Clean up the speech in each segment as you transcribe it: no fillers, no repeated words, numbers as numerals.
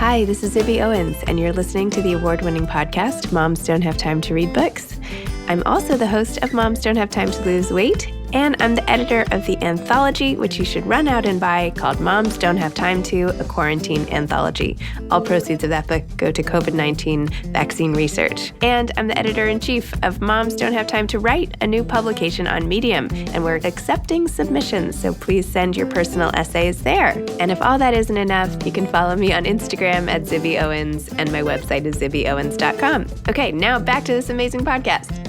Hi, this is Zibby Owens, and you're listening to the award-winning podcast, Moms Don't Have Time to Read Books. I'm also the host of Moms Don't Have Time to Lose Weight, and I'm the editor of the anthology, which you should run out and buy, called Moms Don't Have Time to, a Quarantine Anthology. All proceeds of that book go to COVID-19 vaccine research. And I'm the editor-in-chief of Moms Don't Have Time to Write, a new publication on Medium, and we're accepting submissions, so please send your personal essays there. And if all that isn't enough, you can follow me on Instagram at Zibby Owens, and my website is zibbyowens.com. Okay, now back to this amazing podcast.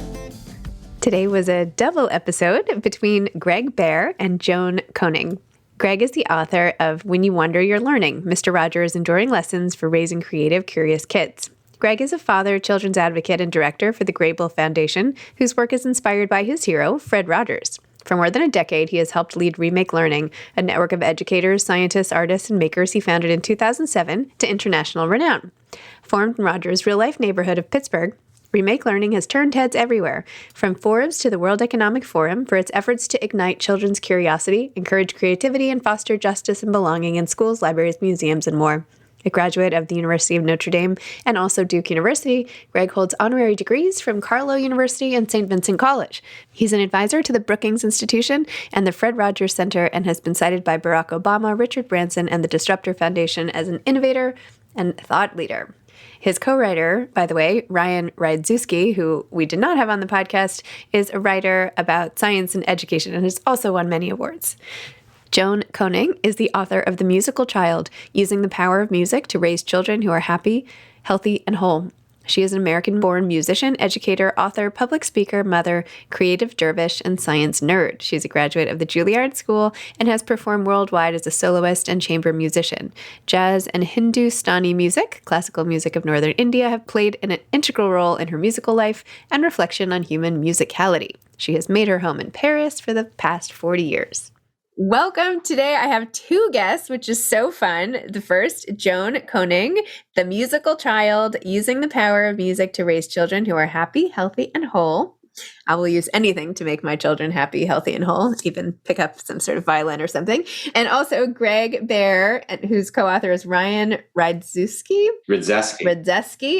Today was a double episode between Gregg Behr and Joan Koenig. Gregg is the author of When You Wonder, You're Learning, Mr. Rogers' Enduring Lessons for Raising Creative, Curious Kids. Gregg is a father, children's advocate, and director for the Gregg Behr Foundation, whose work is inspired by his hero, Fred Rogers. For more than a decade, he has helped lead Remake Learning, a network of educators, scientists, artists, and makers he founded in 2007 to international renown. Formed in Rogers' real-life neighborhood of Pittsburgh, Remake Learning has turned heads everywhere, from Forbes to the World Economic Forum, for its efforts to ignite children's curiosity, encourage creativity, and foster justice and belonging in schools, libraries, museums, and more. A graduate of the University of Notre Dame and also Duke University, Gregg holds honorary degrees from Carlow University and St. Vincent College. He's an advisor to the Brookings Institution and the Fred Rogers Center, and has been cited by Barack Obama, Richard Branson, and the Disruptor Foundation as an innovator and thought leader. His co-writer, by the way, Ryan Rydzuski, who we did not have on the podcast, is a writer about science and education and has also won many awards. Joan Koenig is the author of The Musical Child, Using the Power of Music to Raise Children Who Are Happy, Healthy, and Whole. She is an American-born musician, educator, author, public speaker, mother, creative dervish, and science nerd. She's a graduate of the Juilliard School and has performed worldwide as a soloist and chamber musician. Jazz and Hindustani music, classical music of northern India, have played an integral role in her musical life and reflection on human musicality. She has made her home in Paris for the past 40 years. Welcome. Today I have two guests, which is so fun. The first, Joan Koenig, The Musical Child, Using the Power of Music to Raise Children Who Are Happy, Healthy, and Whole. I will use anything to make my children happy, healthy, and whole, even pick up some sort of violin or something. And also Gregg Behr, whose co-author is Ryan Rydzuski.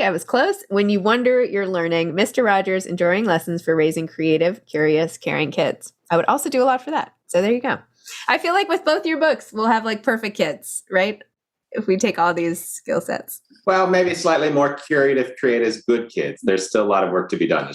I was close. When You Wonder, You're Learning, Mr. Rogers' Enduring Lessons for Raising Creative, Curious, Caring Kids. I would also do a lot for that. So there you go. I feel like with both your books, we'll have like perfect kids, right? If we take all these skill sets. Well, maybe slightly more curative, creative, good kids. There's still a lot of work to be done.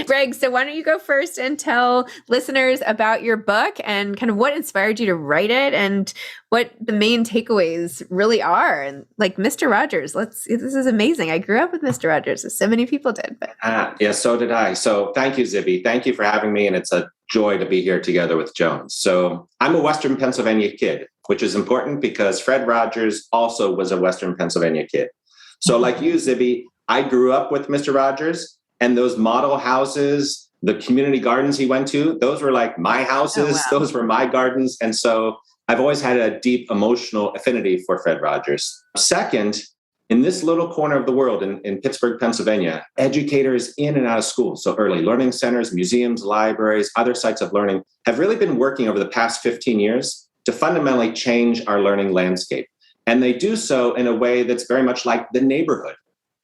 Greg, so why don't you go first and tell listeners about your book and kind of what inspired you to write it and what the main takeaways really are. And like Mr. Rogers, this is amazing. I grew up with Mr. Rogers, as so many people did. Yeah, so did I. So thank you, Zibby. Thank you for having me. And it's a joy to be here together with Joan. So I'm a Western Pennsylvania kid, which is important because Fred Rogers also was a Western Pennsylvania kid. So like you, Zibby, I grew up with Mr. Rogers, and those model houses, the community gardens he went to, those were like my houses. Oh, wow. Those were my gardens. And so I've always had a deep emotional affinity for Fred Rogers. Second, in this little corner of the world in Pittsburgh, Pennsylvania, educators in and out of school, so early learning centers, museums, libraries, other sites of learning, have really been working over the past 15 years to fundamentally change our learning landscape. And they do so in a way that's very much like the neighborhood.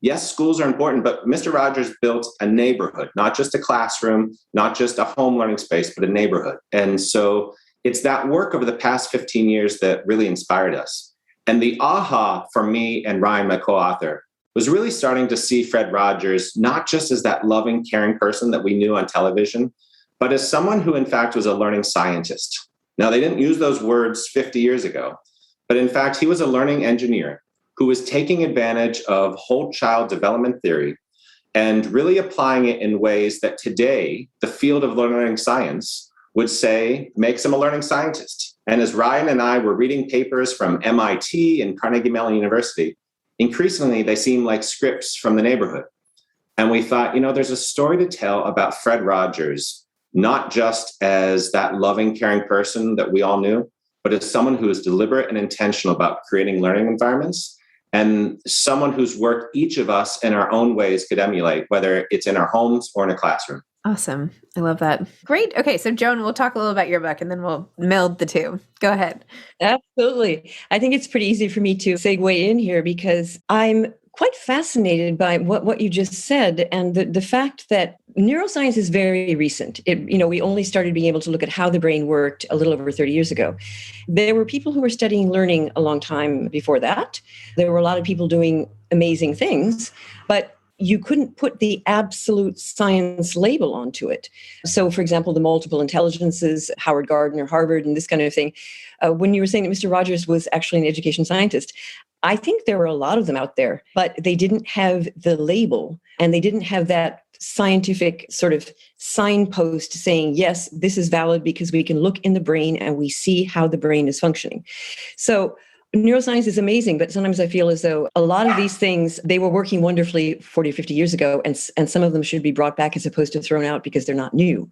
Yes, schools are important, but Mr. Rogers built a neighborhood, not just a classroom, not just a home learning space, but a neighborhood. And so it's that work over the past 15 years that really inspired us. And the aha for me and Ryan, my co-author, was really starting to see Fred Rogers not just as that loving, caring person that we knew on television, but as someone who in fact was a learning scientist. Now, they didn't use those words 50 years ago, but in fact, he was a learning engineer who was taking advantage of whole child development theory and really applying it in ways that today the field of learning science would say makes him a learning scientist. And as Ryan and I were reading papers from MIT and Carnegie Mellon University, increasingly they seemed like scripts from the neighborhood. And we thought, there's a story to tell about Fred Rogers, not just as that loving, caring person that we all knew, but as someone who is deliberate and intentional about creating learning environments, and someone whose work each of us in our own ways could emulate, whether it's in our homes or in a classroom. Awesome. I love that. Great. Okay. So, Joan, we'll talk a little about your book and then we'll meld the two. Go ahead. Absolutely. I think it's pretty easy for me to segue in here because I'm quite fascinated by what you just said and the fact that neuroscience is very recent. We only started being able to look at how the brain worked a little over 30 years ago. There were people who were studying learning a long time before that. There were a lot of people doing amazing things, but you couldn't put the absolute science label onto it. So, for example, the multiple intelligences, Howard Gardner, Harvard, and this kind of thing. When you were saying that Mr. Rogers was actually an education scientist, I think there were a lot of them out there, but they didn't have the label and they didn't have that scientific sort of signpost saying, yes, this is valid because we can look in the brain and we see how the brain is functioning. So neuroscience is amazing, but sometimes I feel as though a lot of these things, they were working wonderfully 40 or 50 years ago, and some of them should be brought back as opposed to thrown out because they're not new.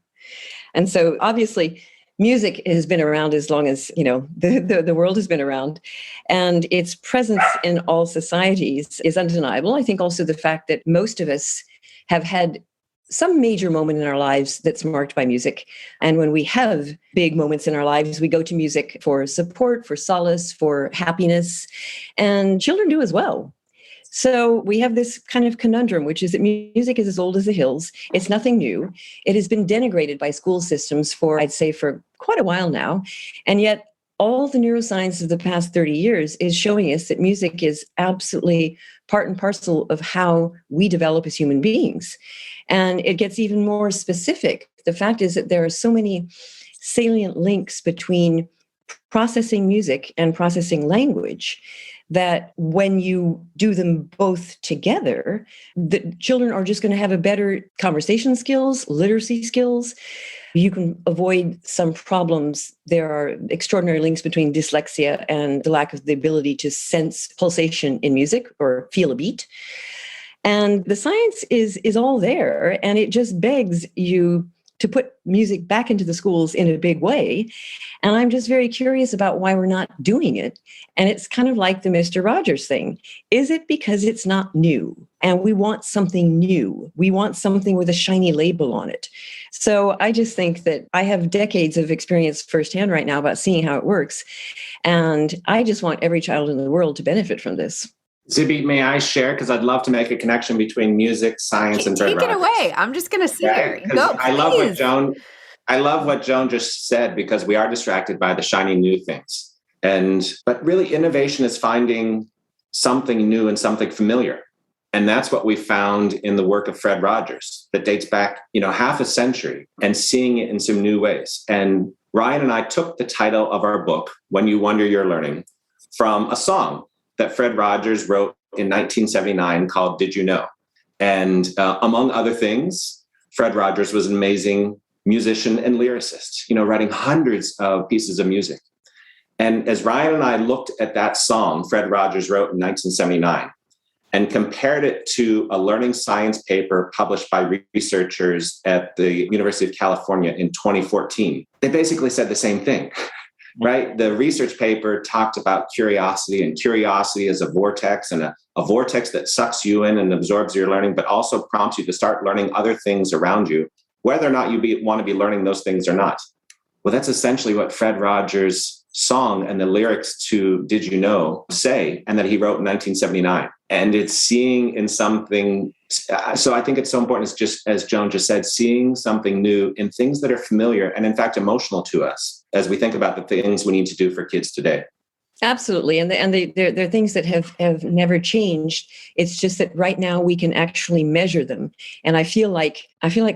And so obviously, music has been around as long as, the world has been around, and its presence in all societies is undeniable. I think also the fact that most of us have had some major moment in our lives that's marked by music. And when we have big moments in our lives, we go to music for support, for solace, for happiness, and children do as well. So we have this kind of conundrum, which is that music is as old as the hills. It's nothing new. It has been denigrated by school systems for quite a while now. And yet all the neuroscience of the past 30 years is showing us that music is absolutely part and parcel of how we develop as human beings. And it gets even more specific. The fact is that there are so many salient links between processing music and processing language that when you do them both together, the children are just going to have a better conversation skills, literacy skills. You can avoid some problems. There are extraordinary links between dyslexia and the lack of the ability to sense pulsation in music or feel a beat. And the science is all there, and it just begs you to put music back into the schools in a big way. And I'm just very curious about why we're not doing it. And it's kind of like the Mr. Rogers thing. Is it because it's not new? And we want something new. We want something with a shiny label on it. So I just think that I have decades of experience firsthand right now about seeing how it works. And I just want every child in the world to benefit from this. Zibby, may I share? Because I'd love to make a connection between music, science, and Fred Take it Rogers. away. I'm just going to sit here. Go, I love what Joan just said, because we are distracted by the shiny new things. But really, innovation is finding something new and something familiar. And that's what we found in the work of Fred Rogers that dates back, half a century, and seeing it in some new ways. And Ryan and I took the title of our book, When You Wonder You're Learning, from a song that Fred Rogers wrote in 1979 called Did You Know? And among other things, Fred Rogers was an amazing musician and lyricist, writing hundreds of pieces of music. And as Ryan and I looked at that song Fred Rogers wrote in 1979 and compared it to a learning science paper published by researchers at the University of California in 2014, they basically said the same thing. Right? The research paper talked about curiosity, and curiosity is a vortex, and a vortex that sucks you in and absorbs your learning, but also prompts you to start learning other things around you, whether or not you want to be learning those things or not. Well, that's essentially what Fred Rogers' song and the lyrics to Did You Know say, and that he wrote in 1979. And it's seeing in something. So I think it's so important, it's just, as Joan just said, seeing something new in things that are familiar and in fact emotional to us as we think about the things we need to do for kids today. Absolutely. And they're things that have never changed. It's just that right now we can actually measure them. And I feel like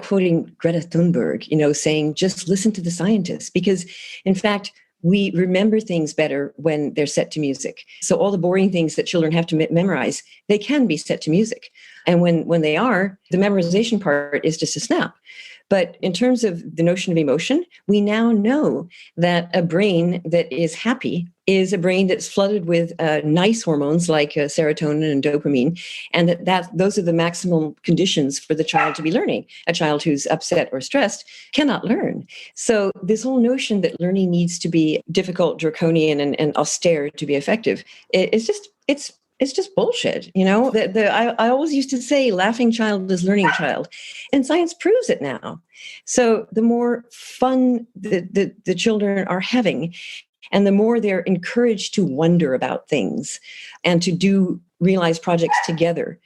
quoting Greta Thunberg, saying, just listen to the scientists, because in fact, we remember things better when they're set to music. So all the boring things that children have to memorize, they can be set to music. And when they are, the memorization part is just a snap. But in terms of the notion of emotion, we now know that a brain that is happy is a brain that's flooded with nice hormones like serotonin and dopamine, and that those are the maximum conditions for the child to be learning. A child who's upset or stressed cannot learn. So this whole notion that learning needs to be difficult, draconian, and austere to be effective, it's it's just bullshit. I always used to say laughing child is learning child, and science proves it now. So the more fun the children are having, and the more they're encouraged to wonder about things and to do realized projects together,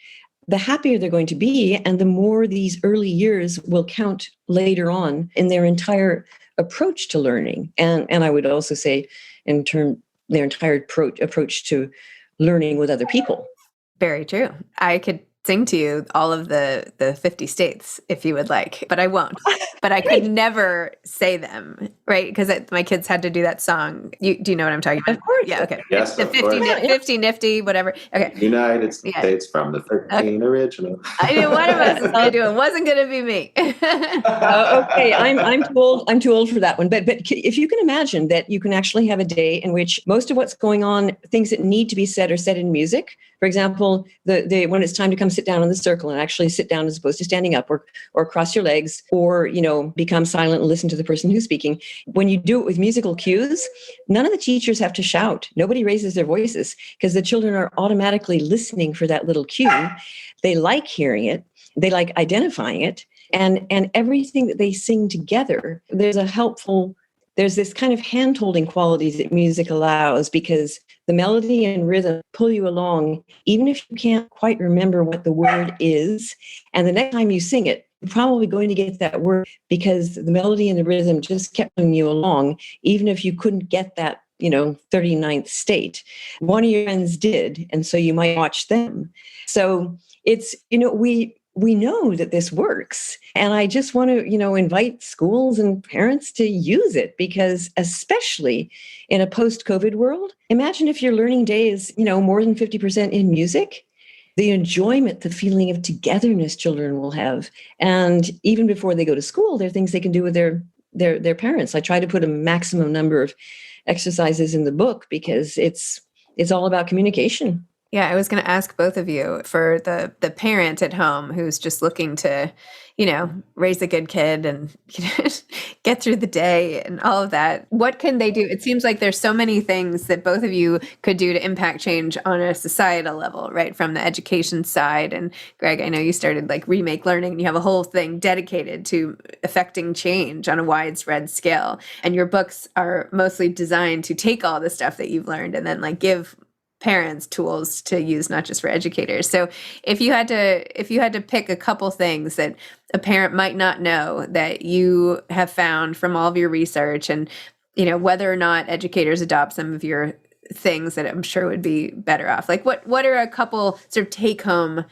the happier they're going to be, and the more these early years will count later on in their entire approach to learning. And I would also say their entire approach to learning with other people. Very true. I could sing to you all of the 50 states if you would like, but I won't. But I could never say them, right? Because my kids had to do that song. Do you know what I'm talking about? Of course. Yeah, okay. Yes, the 50 nifty, whatever. Okay. United States from the 13 original. I knew one of us was going to do it. It wasn't going to be me. Okay, I'm too old. I'm too old for that one. But if you can imagine that you can actually have a day in which most of what's going on, things that need to be said, are said in music. For example, when it's time to come sit down in the circle and actually sit down as opposed to standing up, or cross your legs, or become silent and listen to the person who's speaking. When you do it with musical cues, none of the teachers have to shout. Nobody raises their voices because the children are automatically listening for that little cue. They like hearing it. They like identifying it. And everything that they sing together, there's this kind of hand-holding qualities that music allows, because the melody and rhythm pull you along, even if you can't quite remember what the word is. And the next time you sing it, you're probably going to get that word because the melody and the rhythm just kept pulling you along, even if you couldn't get that 39th state. One of your friends did, and so you might watch them. So it's, we know that this works. And I just want to, invite schools and parents to use it, because especially in a post-COVID world, imagine if your learning day is, more than 50% in music, the enjoyment, the feeling of togetherness children will have. And even before they go to school, there are things they can do with their parents. I try to put a maximum number of exercises in the book because it's all about communication. Yeah, I was going to ask both of you, for the parent at home who's just looking to, raise a good kid and get through the day and all of that. What can they do? It seems like there's so many things that both of you could do to impact change on a societal level, right? From the education side. And Gregg, I know you started like Remake Learning, and you have a whole thing dedicated to affecting change on a widespread scale. And your books are mostly designed to take all the stuff that you've learned and then like give parents tools to use, not just for educators. So if you had to pick a couple things that a parent might not know that you have found from all of your research, and whether or not educators adopt some of your things that I'm sure would be better off, like what are a couple sort of take home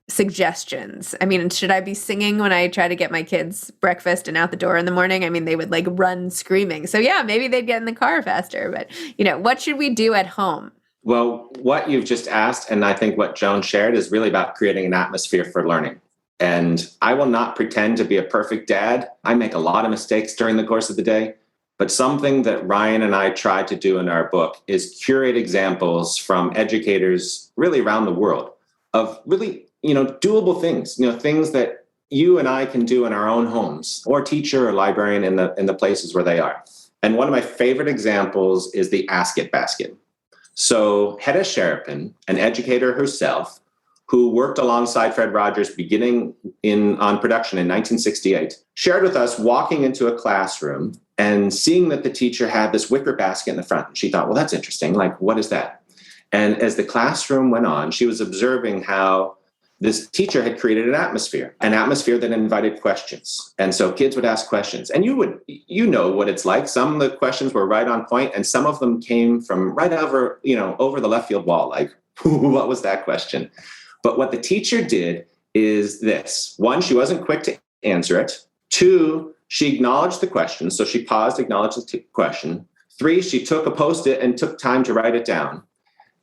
suggestions? I mean, should I be singing when I try to get my kids breakfast and out the door in the morning? I mean, they would like run screaming. So yeah, maybe they'd get in the car faster, but what should we do at home? Well, what you've just asked, and I think what Joan shared, is really about creating an atmosphere for learning. And I will not pretend to be a perfect dad. I make a lot of mistakes during the course of the day. But something that Ryan and I tried to do in our book is curate examples from educators really around the world of really, doable things, things that you and I can do in our own homes, or teacher or librarian in the places where they are. And one of my favorite examples is the Ask It basket. So Hedda Sharapin, an educator herself, who worked alongside Fred Rogers beginning on production in 1968, shared with us walking into a classroom and seeing that the teacher had this wicker basket in the front. She thought, well, that's interesting. Like, what is that? And as the classroom went on, she was observing how this teacher had created an atmosphere that invited questions. And so kids would ask questions, and you know what it's like. Some of the questions were right on point, and some of them came from right over the left field wall. Like, what was that question? But what the teacher did is this: 1, she wasn't quick to answer it. 2, she acknowledged the question. So she paused, acknowledged the question. 3, she took a Post-it and took time to write it down.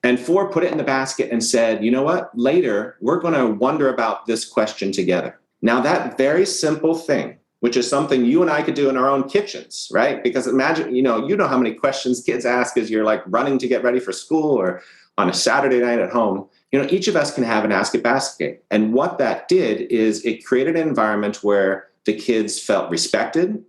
And 4, put it in the basket and said, you know what, later, we're going to wonder about this question together. Now, that very simple thing, which is something you and I could do in our own kitchens, right? Because imagine, you know how many questions kids ask as you're like running to get ready for school or on a Saturday night at home. Each of us can have an Ask It basket. And what that did is it created an environment where the kids felt respected.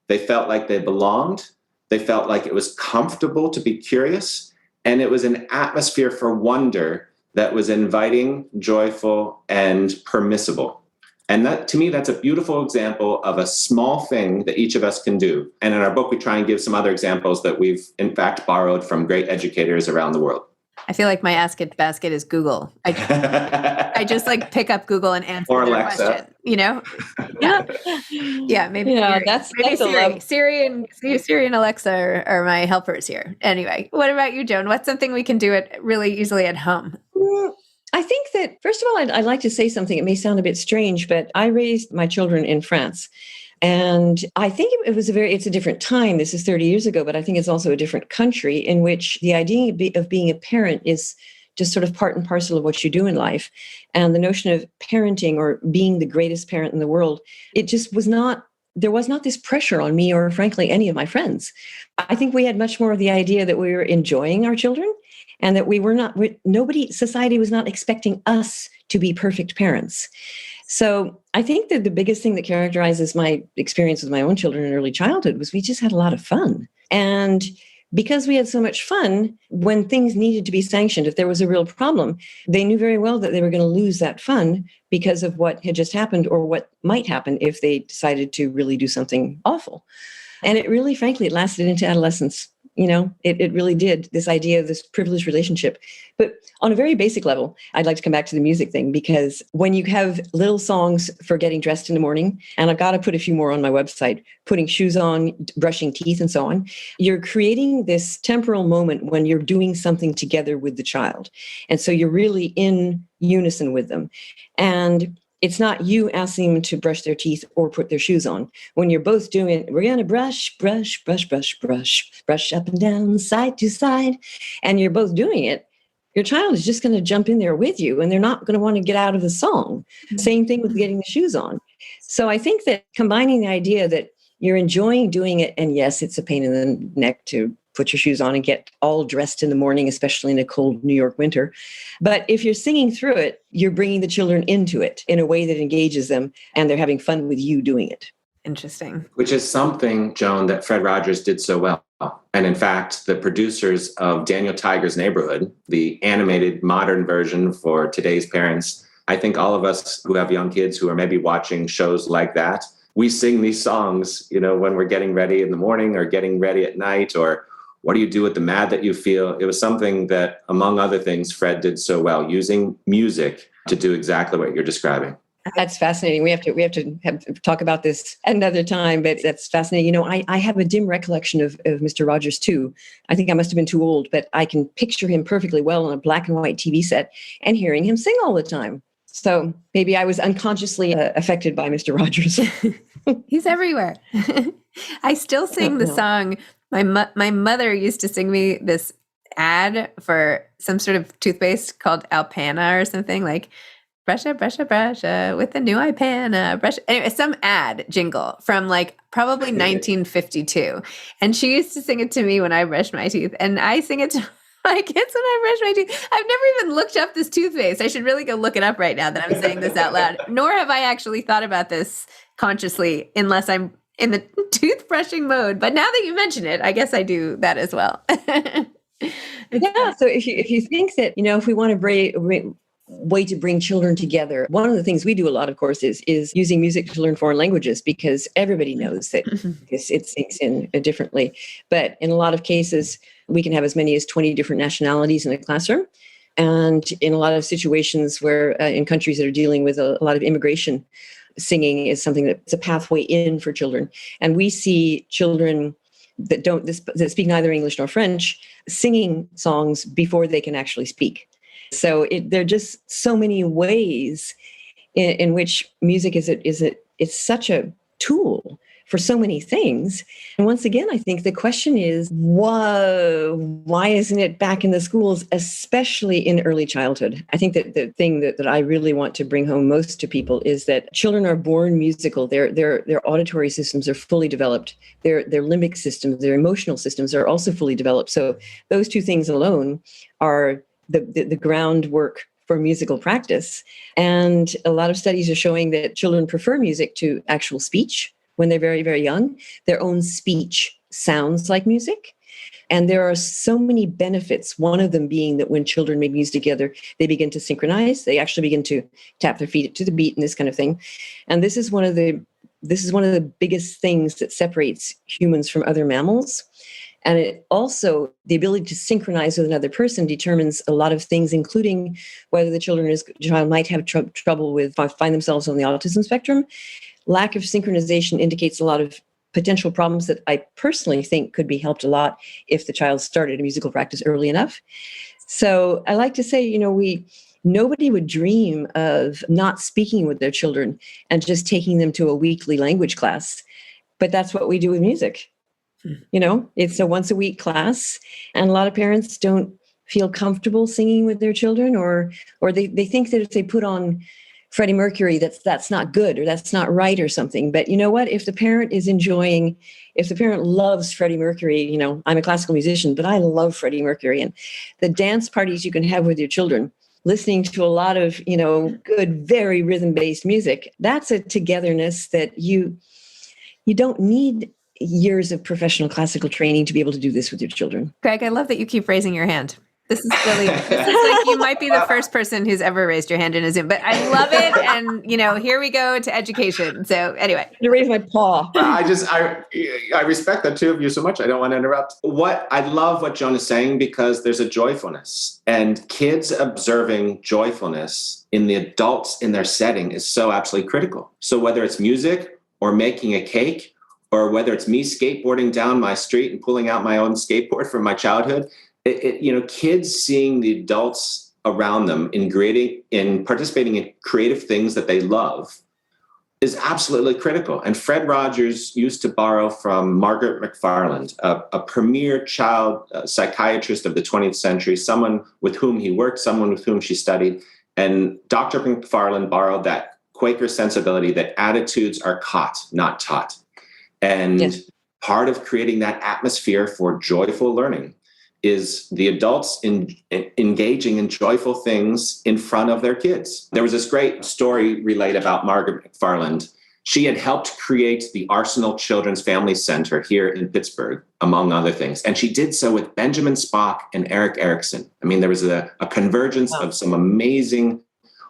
They felt like they belonged. They felt like it was comfortable to be curious. And it was an atmosphere for wonder that was inviting, joyful, and permissible. And that, to me, that's a beautiful example of a small thing that each of us can do. And in our book, we try and give some other examples that we've, in fact, borrowed from great educators around the world. I feel like my ask it basket is Google. I just like pick up Google and answer or their Alexa. question, you know? Yeah. Yeah, maybe Yeah, maybe that's a love. Siri and Alexa are my helpers here. Anyway, what about you, Joan? What's something we can do it really easily at home? I think that, first of all, I'd like to say something. It may sound a bit strange, but I raised my children in France. And I think it's a different time. This is 30 years ago, but I think it's also a different country in which the idea of being a parent is just sort of part and parcel of what you do in life. And the notion of parenting or being the greatest parent in the world, there was not this pressure on me or frankly, any of my friends. I think we had much more of the idea that we were enjoying our children and that society was not expecting us to be perfect parents. So I think that the biggest thing that characterizes my experience with my own children in early childhood was we just had a lot of fun. And because we had so much fun, when things needed to be sanctioned, if there was a real problem, they knew very well that they were going to lose that fun because of what had just happened or what might happen if they decided to really do something awful. And it really, frankly, it lasted into adolescence. It really did, this idea of this privileged relationship. But on a very basic level, I'd like to come back to the music thing, because when you have little songs for getting dressed in the morning, and I've got to put a few more on my website, putting shoes on, brushing teeth, and so on, you're creating this temporal moment when you're doing something together with the child. And so you're really in unison with them. And it's not you asking them to brush their teeth or put their shoes on. When you're both doing it, we're going to brush, brush, brush, brush, brush, brush up and down, side to side. And you're both doing it. Your child is just going to jump in there with you, and they're not going to want to get out of the song. Same thing with getting the shoes on. So I think that combining the idea that you're enjoying doing it, and yes, it's a pain in the neck to put your shoes on and get all dressed in the morning, especially in a cold New York winter. But if you're singing through it, you're bringing the children into it in a way that engages them, and they're having fun with you doing it. Interesting. Which is something, Joan, that Fred Rogers did so well. And in fact, the producers of Daniel Tiger's Neighborhood, the animated modern version for today's parents, I think all of us who have young kids who are maybe watching shows like that, we sing these songs, when we're getting ready in the morning or getting ready at night, or what do you do with the mad that you feel? It was something that, among other things, Fred did so well, using music to do exactly what you're describing. That's fascinating. We have to talk about this another time, but that's fascinating. I have a dim recollection of Mr. Rogers too. I think I must have been too old, but I can picture him perfectly well on a black and white TV set and hearing him sing all the time. So maybe I was unconsciously affected by Mr. Rogers. He's everywhere. I still sing the song. My mother used to sing me this ad for some sort of toothpaste called Alpana or something, like brush with the new Alpana, brush. Anyway, some ad jingle from like probably 1952. And she used to sing it to me when I brushed my teeth. And I sing it to my kids when I brush my teeth. I've never even looked up this toothpaste. I should really go look it up right now that I'm saying this out loud. Nor have I actually thought about this consciously, unless I'm in the toothbrushing mode. But now that you mention it, I guess I do that as well. Yeah. So if you think that, if we want to way to bring children together, one of the things we do a lot, of course, is using music to learn foreign languages, because everybody knows that it sinks in differently. But in a lot of cases, we can have as many as 20 different nationalities in a classroom. And in a lot of situations where in countries that are dealing with a lot of immigration, singing is something that's a pathway in for children. And we see children that speak neither English nor French singing songs before they can actually speak. So there are just so many ways in which music it's such a tool for so many things. And once again, I think the question is, why isn't it back in the schools, especially in early childhood? I think that the thing that I really want to bring home most to people is that children are born musical. Their auditory systems are fully developed. Their limbic systems, their emotional systems are also fully developed. So those two things alone are the groundwork for musical practice. And a lot of studies are showing that children prefer music to actual speech when they're very, very young. Their own speech sounds like music. And there are so many benefits, one of them being that when children make music together, they begin to synchronize. They actually begin to tap their feet to the beat and this kind of thing. And this is one of the biggest things that separates humans from other mammals. And it also, the ability to synchronize with another person determines a lot of things, including whether the child might have trouble with, find themselves on the autism spectrum. Lack of synchronization indicates a lot of potential problems that I personally think could be helped a lot if the child started a musical practice early enough. So I like to say, nobody would dream of not speaking with their children and just taking them to a weekly language class. But that's what we do with music. It's a once a week class, and a lot of parents don't feel comfortable singing with their children, or they think that if they put on Freddie Mercury, that's not good or that's not right or something. But you know what? If the parent loves Freddie Mercury, I'm a classical musician, but I love Freddie Mercury, and the dance parties you can have with your children, listening to a lot of, good, very rhythm-based music, that's a togetherness that you don't need years of professional classical training to be able to do this with your children. Gregg, I love that you keep raising your hand. This is like you might be the first person who's ever raised your hand in a Zoom, but I love it. And, here we go to education. So anyway. To raise my paw. I respect the two of you so much. I don't want to interrupt. I love what Joan is saying, because there's a joyfulness, and kids observing joyfulness in the adults in their setting is so absolutely critical. So whether it's music or making a cake, or whether it's me skateboarding down my street and pulling out my own skateboard from my childhood, kids seeing the adults around them in participating in creative things that they love is absolutely critical. And Fred Rogers used to borrow from Margaret McFarland, a premier child psychiatrist of the 20th century, someone with whom he worked, someone with whom she studied. And Dr. McFarland borrowed that Quaker sensibility that attitudes are caught, not taught. And yes, part of creating that atmosphere for joyful learning is the adults engaging in joyful things in front of their kids. There was this great story relayed about Margaret McFarland. She had helped create the Arsenal Children's Family Center here in Pittsburgh, among other things. And she did so with Benjamin Spock and Erik Erikson. I mean, there was a convergence of some amazing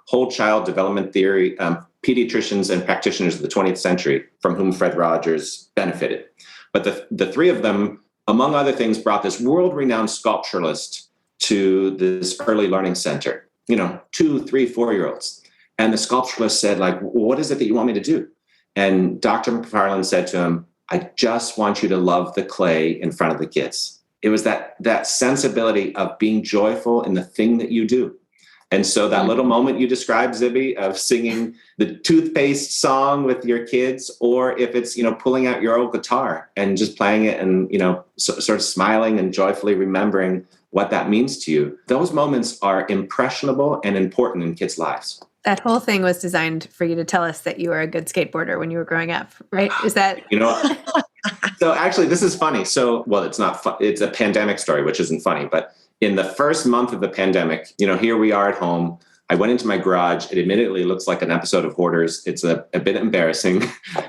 whole child development theory pediatricians and practitioners of the 20th century from whom Fred Rogers benefited. But the three of them, among other things, brought this world-renowned sculpturalist to this early learning center, 2, 3, 4-year-olds. And the sculpturalist said, what is it that you want me to do? And Dr. McFarland said to him, I just want you to love the clay in front of the kids. It was that sensibility of being joyful in the thing that you do. And so that little moment you described, Zibby, of singing the toothpaste song with your kids, or if it's, pulling out your old guitar and just playing it and, sort of smiling and joyfully remembering what that means to you. Those moments are impressionable and important in kids' lives. That whole thing was designed for you to tell us that you were a good skateboarder when you were growing up, right? Is that... So actually, this is funny. So, well, it's not fun. It's a pandemic story, which isn't funny, but in the first month of the pandemic, here we are at home. I went into my garage. It admittedly looks like an episode of Hoarders. It's a bit embarrassing,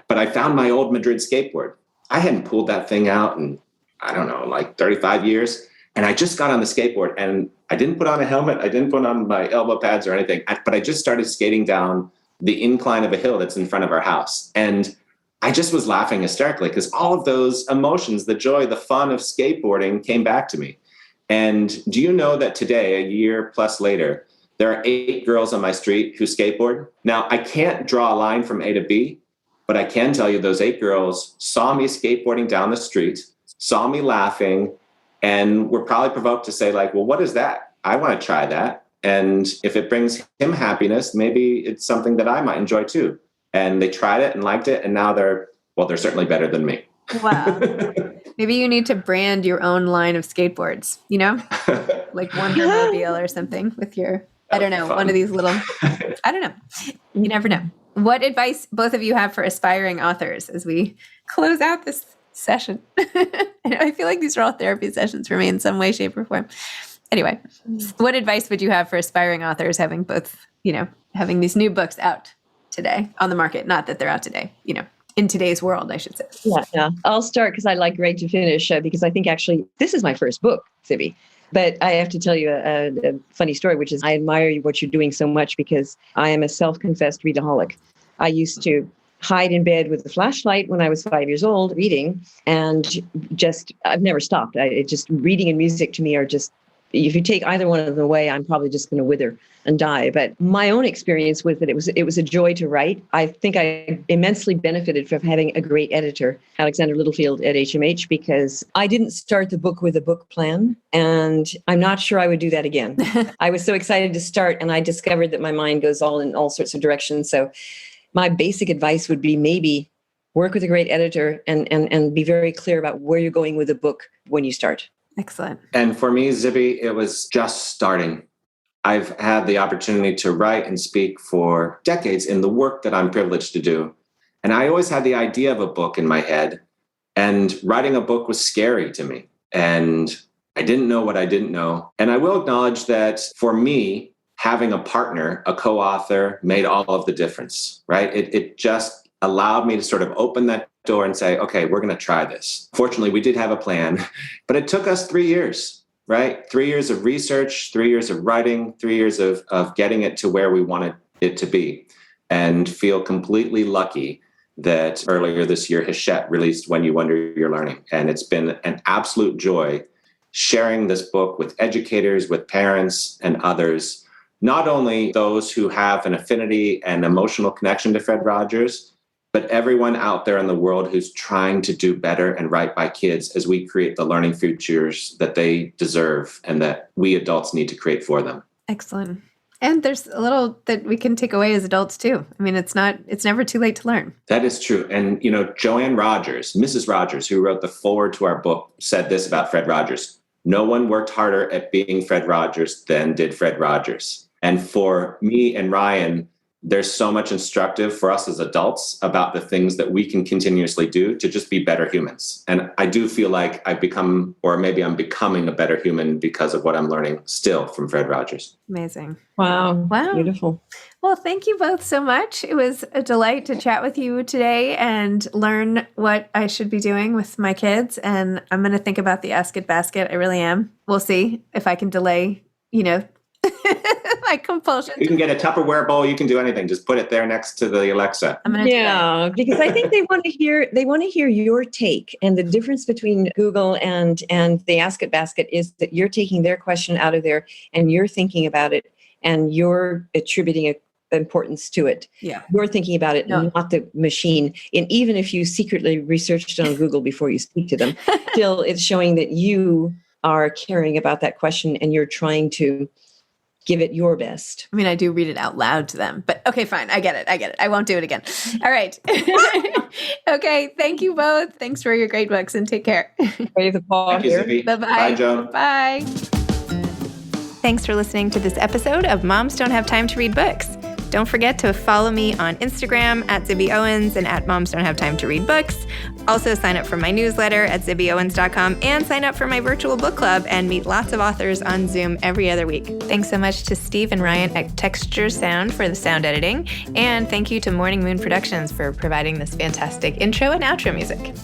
but I found my old Madrid skateboard. I hadn't pulled that thing out in, 35 years. And I just got on the skateboard, and I didn't put on a helmet. I didn't put on my elbow pads or anything, but I just started skating down the incline of a hill that's in front of our house. And I just was laughing hysterically because all of those emotions, the joy, the fun of skateboarding came back to me. And do you know that today, a year plus later, there are 8 girls on my street who skateboard? Now, I can't draw a line from A to B, but I can tell you those 8 girls saw me skateboarding down the street, saw me laughing, and were probably provoked to say, well, what is that? I want to try that. And if it brings him happiness, maybe it's something that I might enjoy too. And they tried it and liked it. And now they're certainly better than me. Wow. Maybe you need to brand your own line of skateboards, like Wondermobile or something with your, I don't know, one of these little, I don't know. You never know. What advice both of you have for aspiring authors as we close out this session? I feel like these are all therapy sessions for me in some way, shape, or form. Anyway, what advice would you have for aspiring authors having both, having these new books out today on the market? Not that they're out today, in today's world, I should say. Yeah. I'll start because I like Gregg to finish because I think actually this is my first book, Zibby. But I have to tell you a funny story, which is I admire what you're doing so much because I am a self-confessed readaholic. I used to hide in bed with a flashlight when I was 5 years old reading, and I've never stopped. Just reading and music to me are just, if you take either one of them away, I'm probably just going to wither and die. But my own experience with it was a joy to write. I think I immensely benefited from having a great editor, Alexander Littlefield at HMH, because I didn't start the book with a book plan, and I'm not sure I would do that again. I was so excited to start, and I discovered that my mind goes in all sorts of directions. So my basic advice would be maybe work with a great editor and be very clear about where you're going with a book when you start. Excellent. And for me, Zibby, it was just starting. I've had the opportunity to write and speak for decades in the work that I'm privileged to do. And I always had the idea of a book in my head, and writing a book was scary to me. And I didn't know what I didn't know. And I will acknowledge that for me, having a partner, a co-author, made all of the difference, right? It just allowed me to sort of open that door and say, okay, we're going to try this. Fortunately, we did have a plan, but it took us 3 years, right? 3 years of research, 3 years of writing, 3 years of getting it to where we wanted it to be, and feel completely lucky that earlier this year, Hachette released When You Wonder You're Learning. And it's been an absolute joy sharing this book with educators, with parents and others, not only those who have an affinity and emotional connection to Fred Rogers, but everyone out there in the world who's trying to do better and right by kids as we create the learning futures that they deserve and that we adults need to create for them. Excellent. And there's a little that we can take away as adults too. I mean, it's never too late to learn. That is true. And, Joanne Rogers, Mrs. Rogers, who wrote the foreword to our book, said this about Fred Rogers: no one worked harder at being Fred Rogers than did Fred Rogers. And for me and Ryan, there's so much instructive for us as adults about the things that we can continuously do to just be better humans. And I do feel like I've become, or maybe I'm becoming, a better human because of what I'm learning still from Fred Rogers. Amazing. Wow. Beautiful. Well, thank you both so much. It was a delight to chat with you today and learn what I should be doing with my kids. And I'm going to think about the Ask It basket. I really am. We'll see if I can delay, my compulsion. You can get a Tupperware bowl. You can do anything. Just put it there next to the Alexa. Yeah, because I think they want to hear your take. And the difference between Google and the Ask It basket is that you're taking their question out of there and you're thinking about it and you're attributing importance to it. Yeah. You're thinking about it, not the machine. And even if you secretly researched it on Google before you speak to them, still it's showing that you are caring about that question and you're trying to give it your best. I mean, I do read it out loud to them, but okay, fine. I get it. I won't do it again. All right. Okay. Thank you both. Thanks for your great books and take care. Ready the ball Thank here. You, Zibby. Bye-bye. Bye, Joan. Bye. Thanks for listening to this episode of Moms Don't Have Time to Read Books. Don't forget to follow me on Instagram at Zibby Owens and at Moms Don't Have Time to Read Books. Also sign up for my newsletter at zibbyowens.com and sign up for my virtual book club and meet lots of authors on Zoom every other week. Thanks so much to Steve and Ryan at Texture Sound for the sound editing. And thank you to Morning Moon Productions for providing this fantastic intro and outro music.